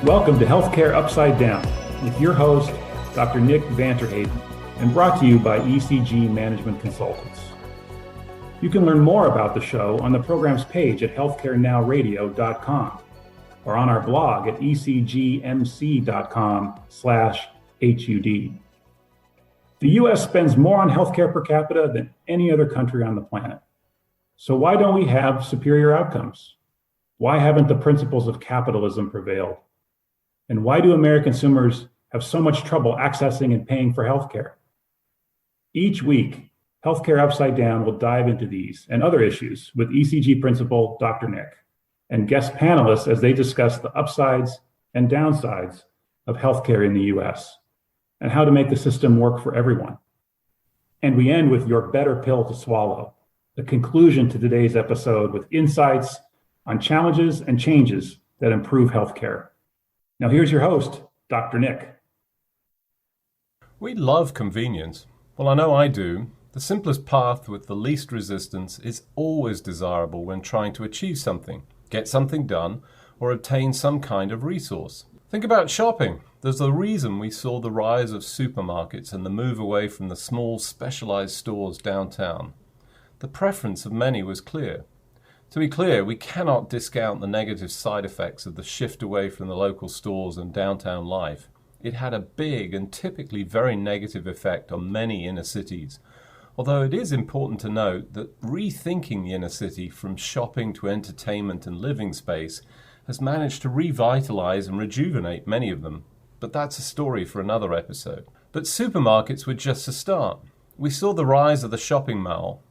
Welcome to Healthcare Upside Down with your host, Dr. Nick Vanterhaden, and brought to you by ECG Management Consultants. You can learn more about the show on the program's page at healthcarenowradio.com or on our blog at ecgmc.com/HUD. The U.S. spends more on healthcare per capita than any other country on the planet. So why don't we have superior outcomes? Why haven't the principles of capitalism prevailed? And why do American consumers have so much trouble accessing and paying for healthcare? Each week, Healthcare Upside Down will dive into these and other issues with ECG principal Dr. Nick and guest panelists as they discuss the upsides and downsides of healthcare in the US and how to make the system work for everyone. And we end with your better pill to swallow, the conclusion to today's episode with insights on challenges and changes that improve healthcare. Now here's your host, Dr. Nick. We love convenience. Well, I know I do. The simplest path with the least resistance is always desirable when trying to achieve something, get something done, or obtain some kind of resource. Think about shopping. There's a reason we saw the rise of supermarkets and the move away from the small, specialized stores downtown. The preference of many was clear. To be clear, we cannot discount the negative side effects of the shift away from the local stores and downtown life. It had a big and typically very negative effect on many inner cities. Although it is important to note that rethinking the inner city from shopping to entertainment and living space has managed to revitalize and rejuvenate many of them. But that's a story for another episode. But supermarkets were just a start. We saw the rise of the shopping mall.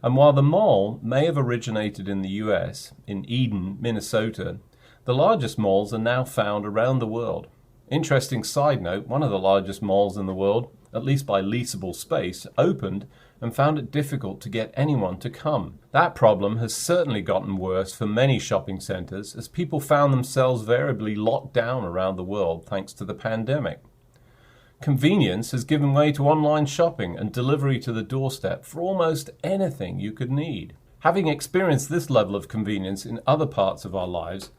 And while the mall may have originated in the US, in Eden, Minnesota, the largest malls are now found around the world. Interesting side note, one of the largest malls in the world, at least by leasable space, opened and found it difficult to get anyone to come. That problem has certainly gotten worse for many shopping centers as people found themselves variably locked down around the world thanks to the pandemic. Convenience has given way to online shopping and delivery to the doorstep for almost anything you could need. Having experienced this level of convenience in other parts of our lives,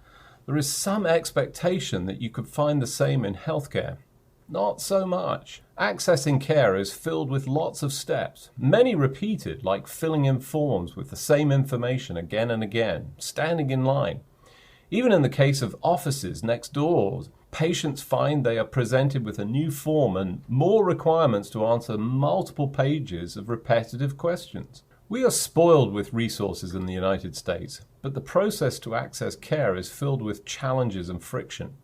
there is some expectation that you could find the same in healthcare. Not so much. Accessing care is filled with lots of steps, many repeated, like filling in forms with the same information again and again, standing in line. Even in the case of offices next door, patients find they are presented with a new form and more requirements to answer multiple pages of repetitive questions. We are spoiled with resources in the United States, but the process to access care is filled with challenges and friction.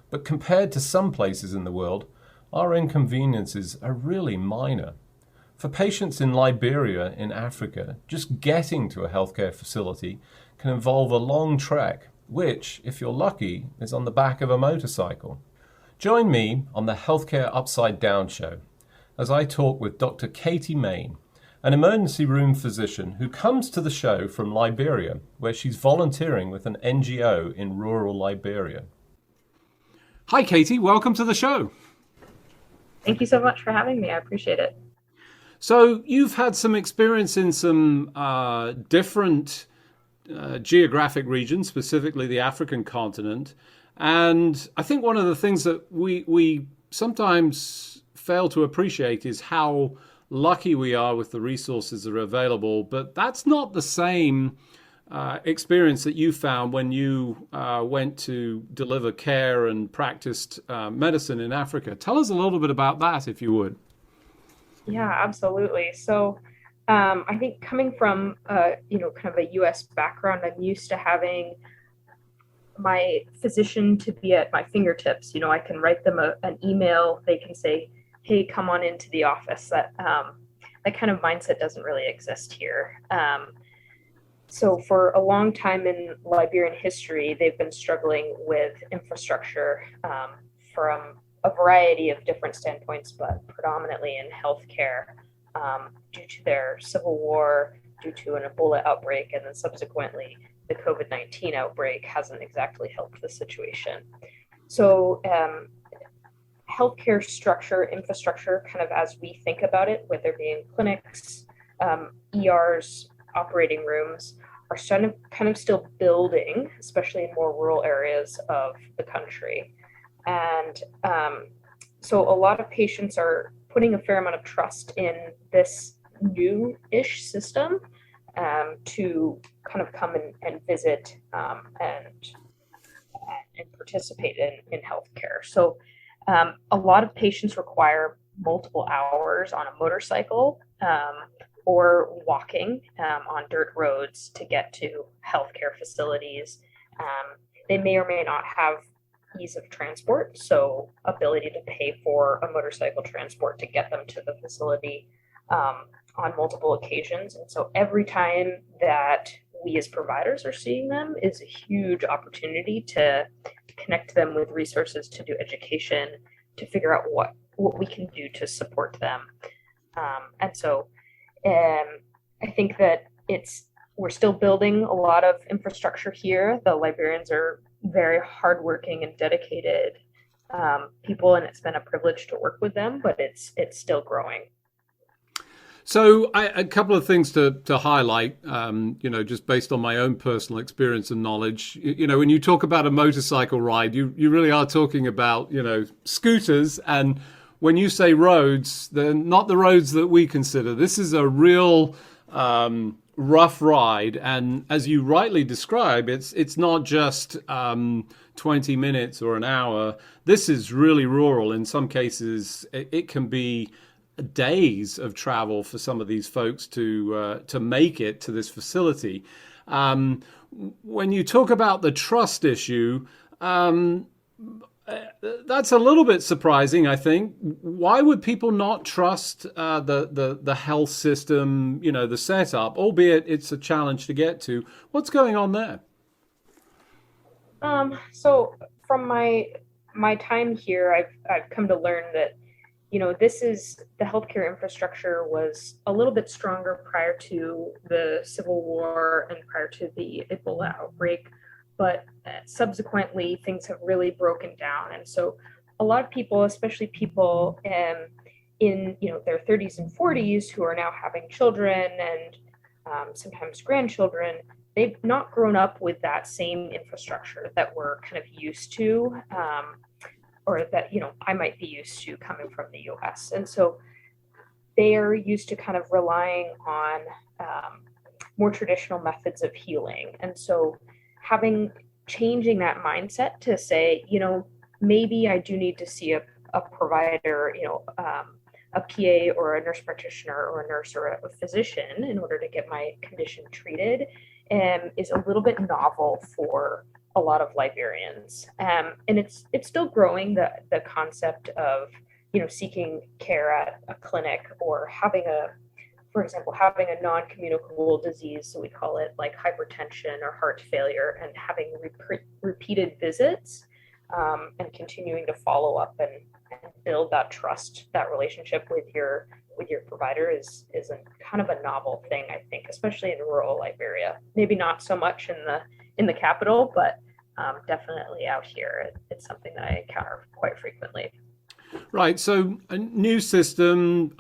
But compared to some places in the world, our inconveniences are really minor. For patients in Liberia in Africa, just getting to a healthcare facility can involve a long trek, which, if you're lucky, is on the back of a motorcycle. Join me on the Healthcare Upside Down show as I talk with Dr. Katie Main, an emergency room physician who comes to the show from Liberia, where she's volunteering with an NGO in rural Liberia. Hi, Katie. Welcome to the show. Thank you so much for having me. I appreciate it. So you've had some experience in some different geographic regions, specifically the African continent. And I think one of the things that we sometimes fail to appreciate is how lucky we are with the resources that are available. But that's not the same experience that you found when you went to deliver care and practiced medicine in Africa. Tell us a little bit about that, if you would. Yeah, absolutely. So I think coming from kind of a U.S. background, I'm used to having my physician to be at my fingertips. I can write them an email. They can say, "Hey, come on into the office." That kind of mindset doesn't really exist here. So for a long time in Liberian history, they've been struggling with infrastructure from a variety of different standpoints, but predominantly in healthcare. Due to their civil war, due to an Ebola outbreak, and then subsequently the COVID-19 outbreak hasn't exactly helped the situation. So healthcare structure, infrastructure, kind of as we think about it, whether being clinics, ERs, operating rooms, are kind of still building, especially in more rural areas of the country. And so a lot of patients are putting a fair amount of trust in this new-ish system to kind of come and visit and participate in healthcare. So a lot of patients require multiple hours on a motorcycle or walking on dirt roads to get to healthcare facilities. They may or may not have ease of transport, so ability to pay for a motorcycle transport to get them to the facility on multiple occasions. And so every time that we as providers are seeing them is a huge opportunity to connect them with resources, to do education, to figure out what we can do to support them. And so I think that we're still building a lot of infrastructure here. The Liberians are very hardworking and dedicated people, and it's been a privilege to work with them, but it's still growing. So a couple of things to highlight, just based on my own personal experience and knowledge. When you talk about a motorcycle ride, you really are talking about, scooters. And when you say roads, they're not the roads that we consider. This is a real rough ride. And as you rightly describe, it's not just 20 minutes or an hour. This is really rural. In some cases, it can be days of travel for some of these folks to make it to this facility. When you talk about the trust issue, that's a little bit surprising, I think. Why would people not trust the health system, the setup, albeit it's a challenge to get to? What's going on there? So from my time here, I've come to learn that the healthcare infrastructure was a little bit stronger prior to the Civil War and prior to the Ebola outbreak, but subsequently things have really broken down. And so a lot of people, especially people in their 30s and 40s who are now having children and sometimes grandchildren, they've not grown up with that same infrastructure that we're kind of used to. Or that, I might be used to coming from the US. And so they are used to kind of relying on more traditional methods of healing. And so changing that mindset to say, maybe I do need to see a provider, a PA or a nurse practitioner or a nurse or a physician in order to get my condition treated is a little bit novel for a lot of Liberians. And it's still growing, the concept of, seeking care at a clinic or for example, having a non-communicable disease, so we call it like hypertension or heart failure, and having repeated visits and continuing to follow up and build that trust, that relationship with your provider is a kind of a novel thing, I think, especially in rural Liberia. Maybe not so much in the capital, but definitely out here, it's something that I encounter quite frequently. Right. So a new system,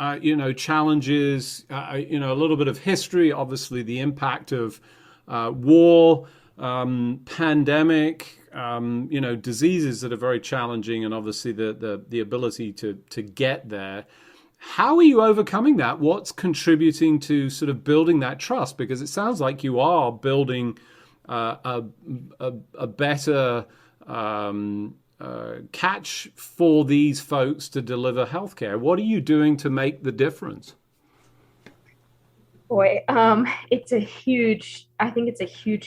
challenges, a little bit of history, obviously the impact of war, pandemic, diseases that are very challenging, and obviously the ability to get there. How are you overcoming that? What's contributing to sort of building that trust? Because it sounds like you are building a better catch for these folks to deliver healthcare. What are you doing to make the difference? Boy, it's a huge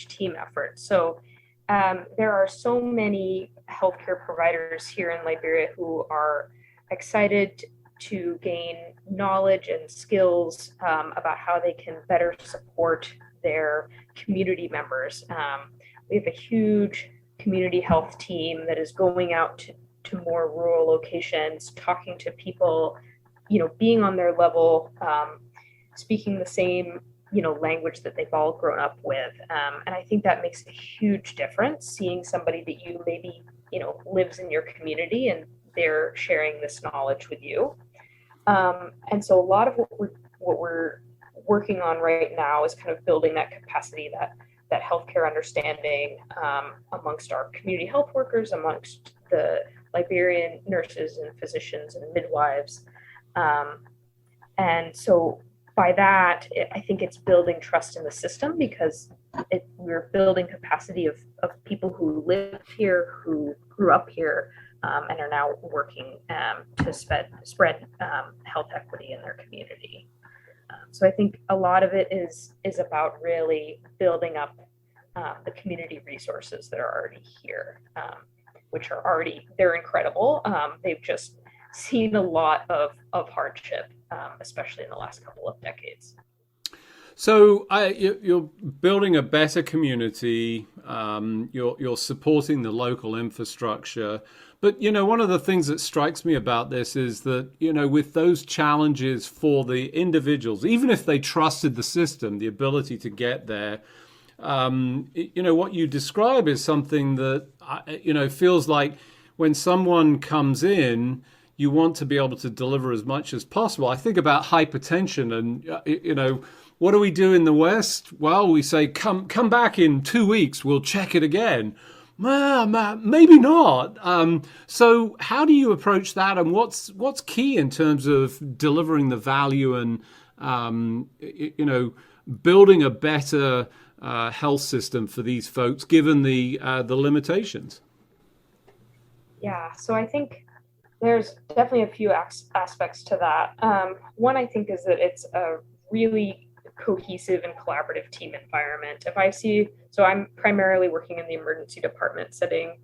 team effort. So there are so many healthcare providers here in Liberia who are excited to gain knowledge and skills about how they can better support their community members. We have a huge community health team that is going out to more rural locations, talking to people, being on their level, speaking the same, language that they've all grown up with. And I think that makes a huge difference, seeing somebody that you maybe, lives in your community and they're sharing this knowledge with you. And so a lot of what we're working on right now is kind of building that capacity, that healthcare understanding amongst our community health workers, amongst the Liberian nurses and physicians and midwives. And so by that, I think it's building trust in the system, because we're building capacity of people who live here, who grew up here, and are now working to spread health equity in their community. So I think a lot of it is about really building up the community resources that are already here, which are they're incredible. They've just seen a lot of hardship, especially in the last couple of decades. So you're building a better community. You're supporting the local infrastructure. But, one of the things that strikes me about this is that, with those challenges for the individuals, even if they trusted the system, the ability to get there, what you describe is something that, feels like when someone comes in, you want to be able to deliver as much as possible. I think about hypertension and, what do we do in the West? Well, we say, come back in 2 weeks, we'll check it again. Maybe not. So how do you approach that, and what's key in terms of delivering the value and, building a better health system for these folks, given the limitations? Yeah, so I think there's definitely a few aspects to that. One, I think, is that it's a really cohesive and collaborative team environment. So I'm primarily working in the emergency department setting,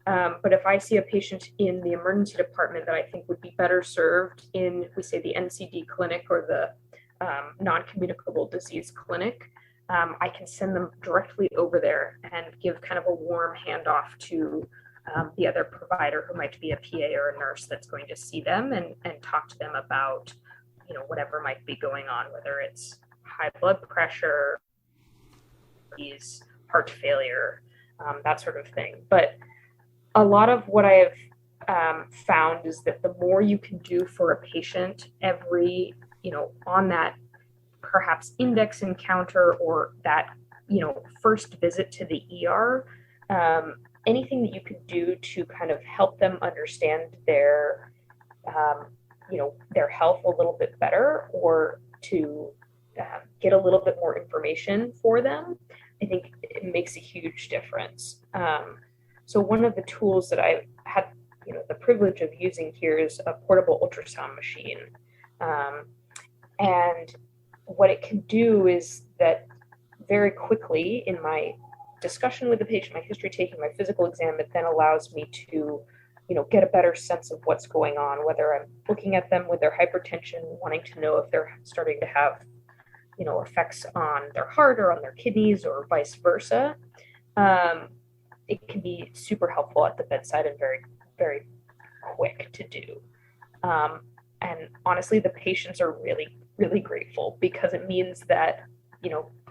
but if I see a patient in the emergency department that I think would be better served in, we say, the NCD clinic or the non-communicable disease clinic, I can send them directly over there and give kind of a warm handoff to the other provider, who might be a PA or a nurse that's going to see them and talk to them about, whatever might be going on, whether it's high blood pressure, heart failure, that sort of thing. But a lot of what I have found is that the more you can do for a patient every, on that perhaps index encounter or that, first visit to the ER, anything that you could do to kind of help them understand their, their health a little bit better, or to get a little bit more information for them, I think it makes a huge difference. So one of the tools that I had, the privilege of using here is a portable ultrasound machine. And what it can do is that very quickly in my discussion with the patient, my history taking, my physical exam, it then allows me to, get a better sense of what's going on, whether I'm looking at them with their hypertension, wanting to know if they're starting to have, effects on their heart or on their kidneys or vice versa. It can be super helpful at the bedside and very, very quick to do. And honestly, the patients are really, really grateful, because it means that,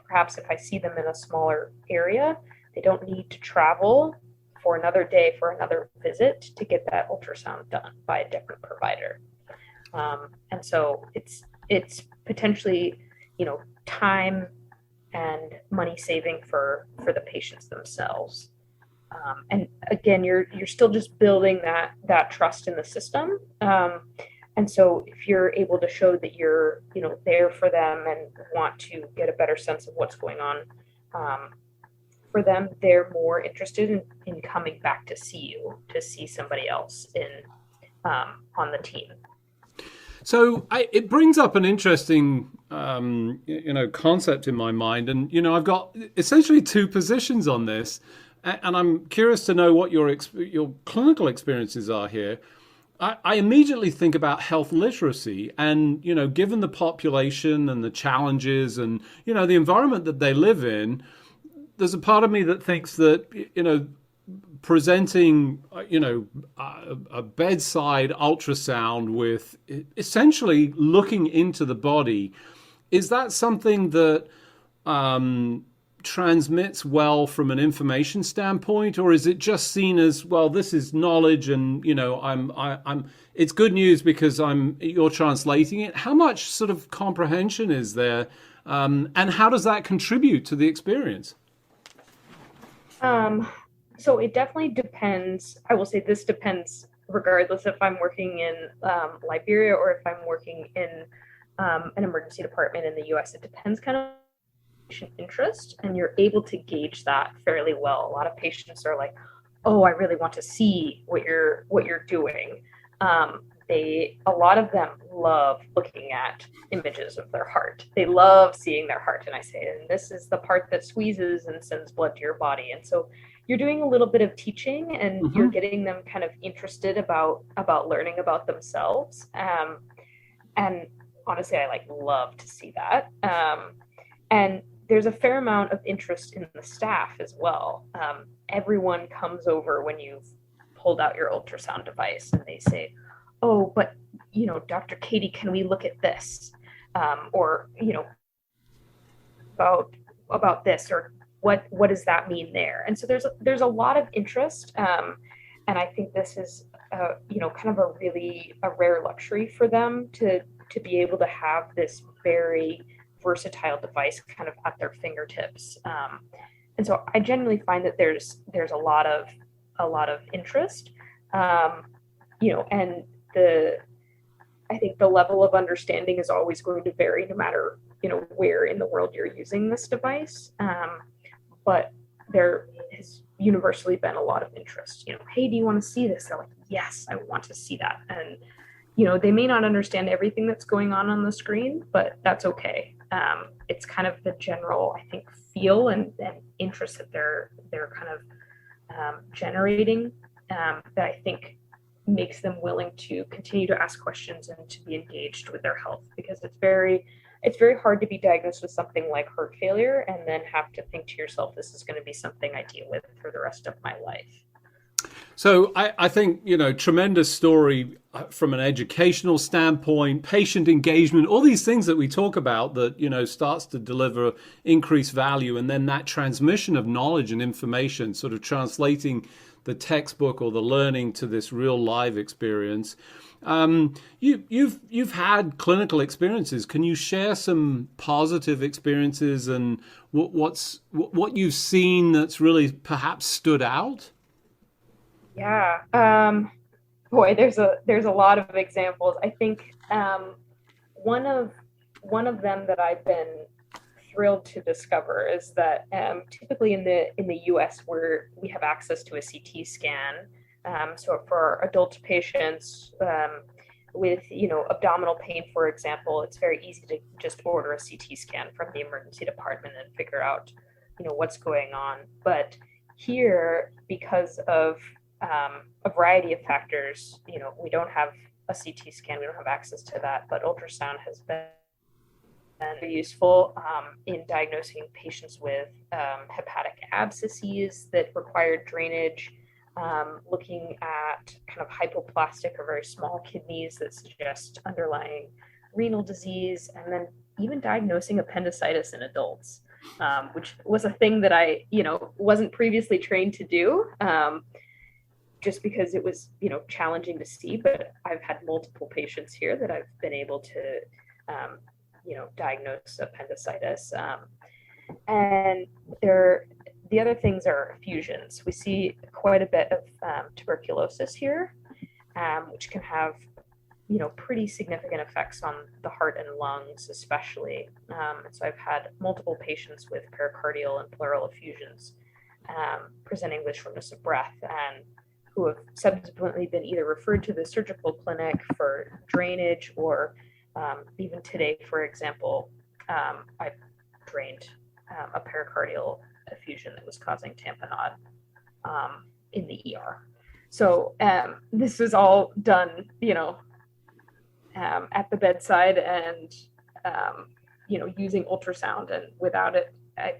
perhaps if I see them in a smaller area, they don't need to travel for another day for another visit to get that ultrasound done by a different provider. And so it's potentially, time and money saving for the patients themselves. And again, you're still just building that trust in the system. And so if you're able to show that you're, there for them and want to get a better sense of what's going on for them, they're more interested in coming back to see you, to see somebody else on the team. So it brings up an interesting, concept in my mind. And, I've got essentially two positions on this. And I'm curious to know what your clinical experiences are here. I immediately think about health literacy and, given the population and the challenges and, the environment that they live in, there's a part of me that thinks that, presenting, a bedside ultrasound with essentially looking into the body, is that something that transmits well from an information standpoint, or is it just seen as, well, this is knowledge and it's good news because you're translating it? How much sort of comprehension is there, and how does that contribute to the experience? So it definitely depends. I will say this depends regardless if I'm working in Liberia or if I'm working in an emergency department in the US. It depends kind of patient interest, and you're able to gauge that fairly well. A lot of patients are like, "Oh, I really want to see what you're doing." A lot of them love looking at images of their heart. They love seeing their heart, and I say, and this is the part that squeezes and sends blood to your body. And so you're doing a little bit of teaching, and you're getting them kind of interested about learning about themselves. And honestly, I love to see that. And there's a fair amount of interest in the staff as well. Everyone comes over when you've pulled out your ultrasound device, and they say, "Oh, but Dr. Katie, can we look at this?" Or about this, or what does that mean there? And so there's a lot of interest, and I think this is kind of a rare luxury for them to be able to have this very versatile device kind of at their fingertips. And so I genuinely find that there's a lot of interest, and I think the level of understanding is always going to vary no matter where in the world you're using this device. But there has universally been a lot of interest. Hey, do you want to see this? They're like, yes, I want to see that. And they may not understand everything that's going on the screen, but that's okay. It's kind of the general, I think, feel and interest that they're kind of generating that I think makes them willing to continue to ask questions and to be engaged with their health, because it's very hard to be diagnosed with something like heart failure and then have to think to yourself, this is going to be something I deal with for the rest of my life. So I think, tremendous story from an educational standpoint, patient engagement, all these things that we talk about that, starts to deliver increased value. And then that transmission of knowledge and information, sort of translating the textbook or the learning to this real live experience. You've had clinical experiences. Can you share some positive experiences and what you've seen that's really perhaps stood out? Yeah. Boy, there's a lot of examples. I think one of them that I've been thrilled to discover is that typically in the US, where we have access to a CT scan. So for adult patients with abdominal pain, for example, it's very easy to just order a CT scan from the emergency department and figure out what's going on. But here, because of a variety of factors, we don't have a CT scan, we don't have access to that, but ultrasound has been very useful in diagnosing patients with hepatic abscesses that require drainage, looking at kind of hypoplastic or very small kidneys that suggest underlying renal disease, and then even diagnosing appendicitis in adults, which was a thing that I wasn't previously trained to do. Just because it was, challenging to see, but I've had multiple patients here that I've been able to, diagnose appendicitis. And the other things are effusions. We see quite a bit of tuberculosis here, which can have, pretty significant effects on the heart and lungs, especially. And so I've had multiple patients with pericardial and pleural effusions presenting with shortness of breath, and who have subsequently been either referred to the surgical clinic for drainage, or even today, for example, I drained a pericardial effusion that was causing tamponade in the ER. So this was all done, at the bedside, and using ultrasound, and without it, I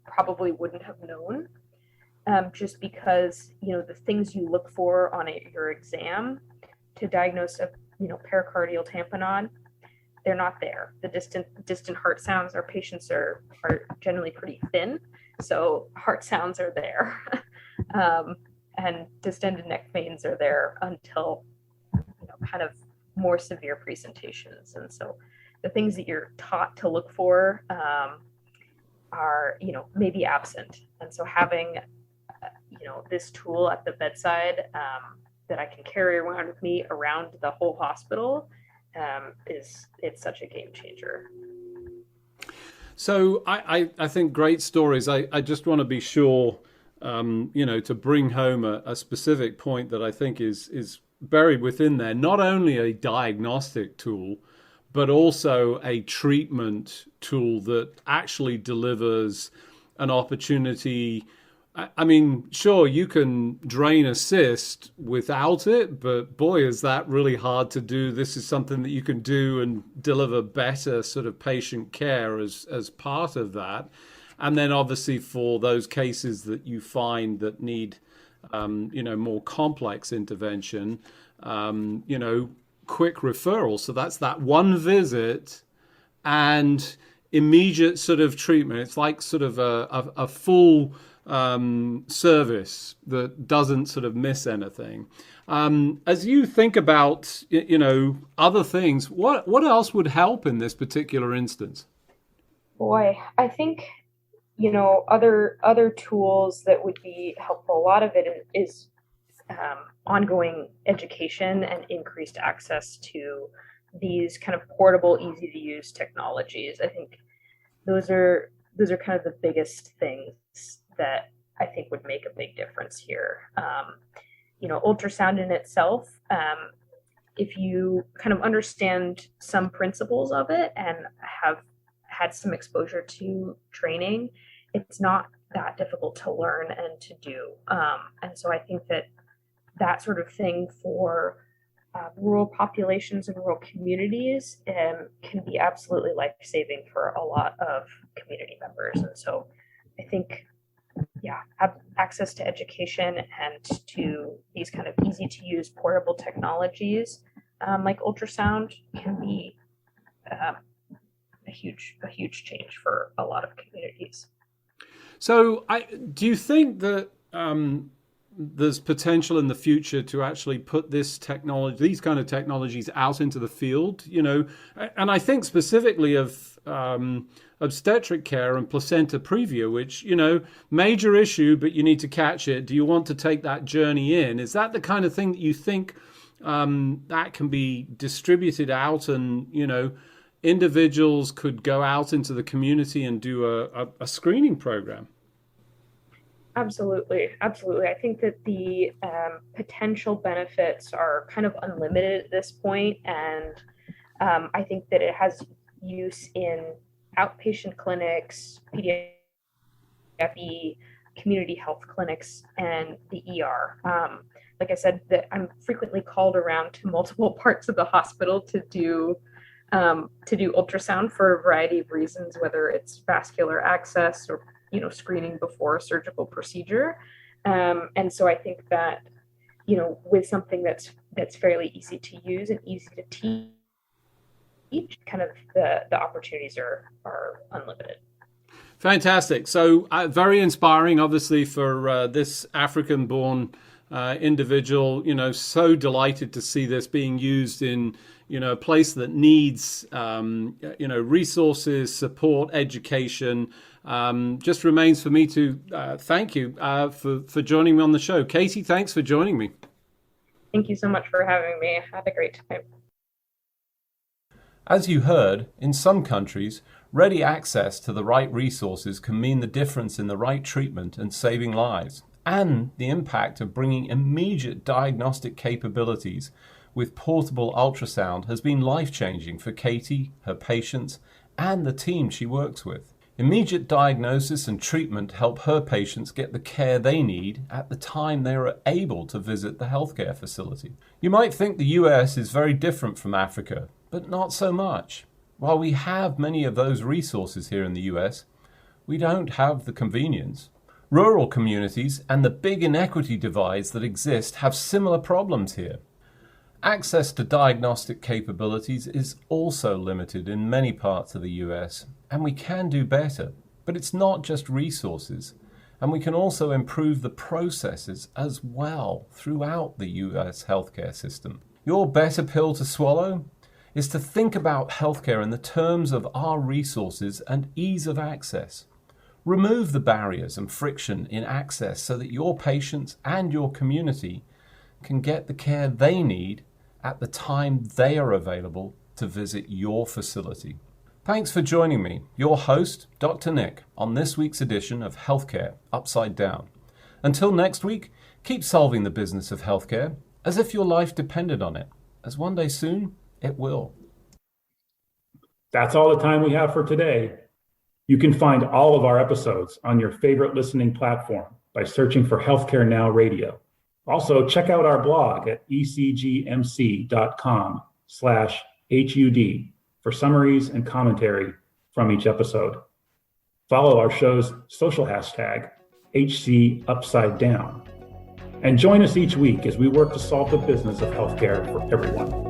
probably wouldn't have known. Just because, the things you look for on your exam to diagnose a, pericardial tamponade, they're not there. The distant heart sounds, our patients are generally pretty thin, so heart sounds are there. And distended neck veins are there until, kind of more severe presentations. And so the things that you're taught to look for are, maybe absent. And so having this tool at the bedside that I can carry around with me around the whole hospital, it's such a game changer. So I think great stories. I just want to be sure, to bring home a specific point that I think is buried within there. Not only a diagnostic tool, but also a treatment tool that actually delivers an opportunity. I mean, sure, you can drain a cyst without it, but boy, is that really hard to do. This is something that you can do and deliver better sort of patient care as part of that. And then obviously for those cases that you find that need, more complex intervention, quick referral. So that's that one visit and immediate sort of treatment. It's like sort of a full service that doesn't sort of miss anything. As you think about, other things, what else would help in this particular instance? Boy, I think, other tools that would be helpful. A lot of it is ongoing education and increased access to these kind of portable, easy to use technologies. I think those are kind of the biggest things that I think would make a big difference here. Ultrasound in itself, if you kind of understand some principles of it and have had some exposure to training, it's not that difficult to learn and to do. And so I think that sort of thing for rural populations and rural communities can be absolutely life-saving for a lot of community members. And so I think, have access to education and to these kind of easy-to-use portable technologies like ultrasound can be a huge change for a lot of communities. So do you think that there's potential in the future to actually put these kind of technologies out into the field, and I think specifically of obstetric care and placenta previa, which, major issue, but you need to catch it. Do you want to take that journey in? Is that the kind of thing that you think that can be distributed out and, individuals could go out into the community and do a screening program? Absolutely. I think that the potential benefits are kind of unlimited at this point, and I think that it has use in outpatient clinics, pediatric, community health clinics, and the ER. Like I said, that I'm frequently called around to multiple parts of the hospital to do ultrasound for a variety of reasons, whether it's vascular access or screening before a surgical procedure. And so I think that, with something that's fairly easy to use and easy to teach, kind of the opportunities are unlimited. Fantastic. So very inspiring, obviously, for this African-born individual. So delighted to see this being used in a place that needs resources, support, education. Just remains for me to thank you for joining me on the show. Katie, thanks for joining me. Thank you so much for having me. I had a great time. As you heard, in some countries, ready access to the right resources can mean the difference in the right treatment and saving lives, and the impact of bringing immediate diagnostic capabilities with portable ultrasound has been life-changing for Katie, her patients, and the team she works with. Immediate diagnosis and treatment help her patients get the care they need at the time they are able to visit the healthcare facility. You might think the US is very different from Africa, but not so much. While we have many of those resources here in the US, we don't have the convenience. Rural communities and the big inequity divides that exist have similar problems here. Access to diagnostic capabilities is also limited in many parts of the US, and we can do better. But it's not just resources, and we can also improve the processes as well throughout the US healthcare system. Your better pill to swallow is to think about healthcare in the terms of our resources and ease of access. Remove the barriers and friction in access so that your patients and your community can get the care they need at the time they are available to visit your facility. Thanks for joining me, your host, Dr. Nick, on this week's edition of Healthcare Upside Down. Until next week, keep solving the business of healthcare as if your life depended on it, as one day soon it will. That's all the time we have for today. You can find all of our episodes on your favorite listening platform by searching for Healthcare Now Radio. Also, check out our blog at ecgmc.com/HUD for summaries and commentary from each episode. Follow our show's social hashtag, HCUpsideDown. And join us each week as we work to solve the business of healthcare for everyone.